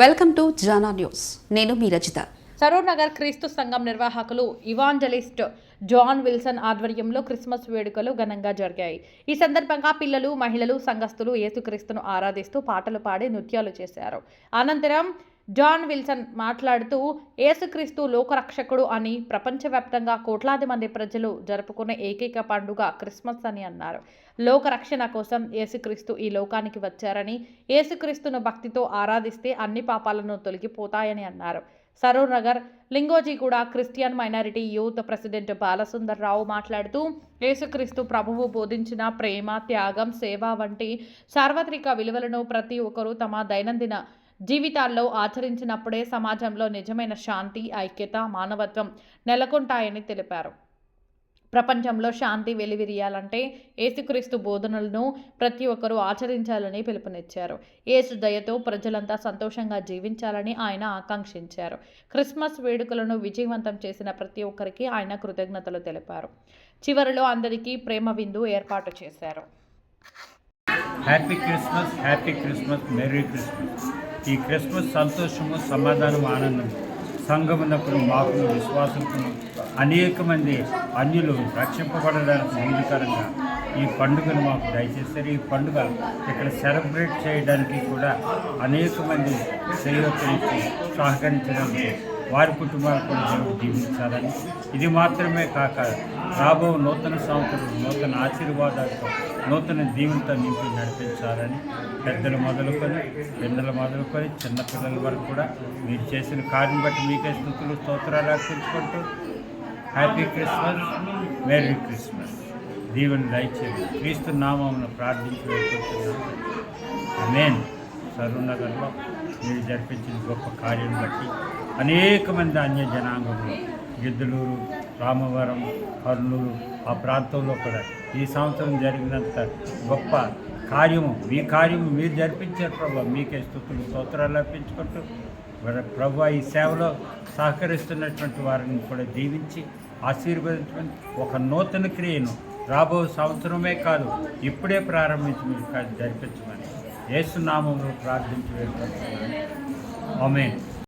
Welcome to Jana news. నేను మీ రజిత. సరూర్ నగర్ క్రీస్తు సంఘం నిర్వాహకులు ఇవాంజలిస్ట్ జాన్ విల్సన్ ఆధ్వర్యంలో క్రిస్మస్ వేడుకలు ఘనంగా జరిగాయి. ఈ సందర్భంగా పిల్లలు, మహిళలు, సంఘస్థులు యేసుక్రీస్తును ఆరాధిస్తూ పాటలు పాడి నృత్యాలు చేశారు. అనంతరం జాన్ విల్సన్ మాట్లాడుతూ యేసుక్రీస్తు లోకరక్షకుడు అని, ప్రపంచవ్యాప్తంగా కోట్లాది మంది ప్రజలు జరుపుకునే ఏకైక పండుగ క్రిస్మస్ అని అన్నారు. లోకరక్షణ కోసం యేసుక్రీస్తు ఈ లోకానికి వచ్చారని, యేసుక్రీస్తును భక్తితో ఆరాధిస్తే అన్ని పాపాలను తొలగిపోతాయని అన్నారు. Saroor Nagar Lingojiguda Christian minority youth president Balasundar Rao మాట్లాడుతూ యేసుక్రీస్తు ప్రభువు బోధించిన ప్రేమ, త్యాగం, సేవ వంటి సార్వత్రిక విలువలను ప్రతి ఒక్కరూ తమ దైనందిన జీవితాల్లో ఆచరించినప్పుడే సమాజంలో నిజమైన శాంతి, ఐక్యత, మానవత్వం నెలకొంటాయని తెలిపారు. ప్రపంచంలో శాంతి వెలువరియాలంటే యేసుక్రీస్తు బోధనలను ప్రతి ఒక్కరూ ఆచరించాలని పిలుపునిచ్చారు. యేసు దయతో ప్రజలంతా సంతోషంగా జీవించాలని ఆయన ఆకాంక్షించారు. క్రిస్మస్ వేడుకలను విజయవంతం చేసిన ప్రతి ఒక్కరికి ఆయన కృతజ్ఞతలు తెలిపారు. చివరిలో అందరికీ ప్రేమ విందు ఏర్పాటు చేశారు. Happy Christmas, merry Christmas. ఈ క్రిస్మస్ సంతోషము, సమాధానం, ఆనందం సంగమునకును మాకు విశ్వాసకును అనేక మంది అన్యులు రక్షింపబడడానికి వీలుకరంగా ఈ పండుగను మాకు దయచేస్తారు. ఈ పండుగ ఇక్కడ సెలబ్రేట్ చేయడానికి కూడా అనేక మంది సేవకులకి సహకరించడానికి వారి కుటుంబాలు కూడా దేవుడు జీవించాలని, ఇది మాత్రమే కాక రాబో నూతన సంవత్సరం నూతన ఆశీర్వాదాలతో, నూతన దీవులతో నింపి నడిపించాలని పెద్దలు మొదలుకొని, పిల్లలు మొదలుకొని, చిన్నపిల్లల వరకు కూడా మీరు చేసిన కార్యం బట్టి మీకే స్తుతులు, స్తోత్రాలు అర్పించుకుంటూ హ్యాపీ క్రిస్మస్, మెరీ క్రిస్మస్. దీవెన దయచేసి క్రీస్తు నామమును ప్రార్థించి వేడుకుంటున్నాను. ఆమేన్. సరూర్ నగర్లో మీరు జరిపించిన గొప్ప కార్యం బట్టి అనేక మంది అన్య జనాంగంలో గిద్దలూరు, రామవరం, కర్నూలు ఆ ప్రాంతంలో కూడా ఈ సంవత్సరం జరిగినంత గొప్ప కార్యము, మీ కార్యము మీరు జరిపించారు ప్రభు. మీకే స్తుతులు, స్తోత్రాలు అర్పించుకుంటూ ప్రభు ఈ సేవలో సహకరిస్తున్నటువంటి వారిని కూడా దీవించి ఆశీర్వదించమని, ఒక నూతన క్రియను రాబో సంవత్సరమే కాదు ఇప్పుడే ప్రారంభించి మీరు జరిపించమని యేసు నామములో ప్రార్థించి వేడుకుంటున్నాను. ఆమేన్.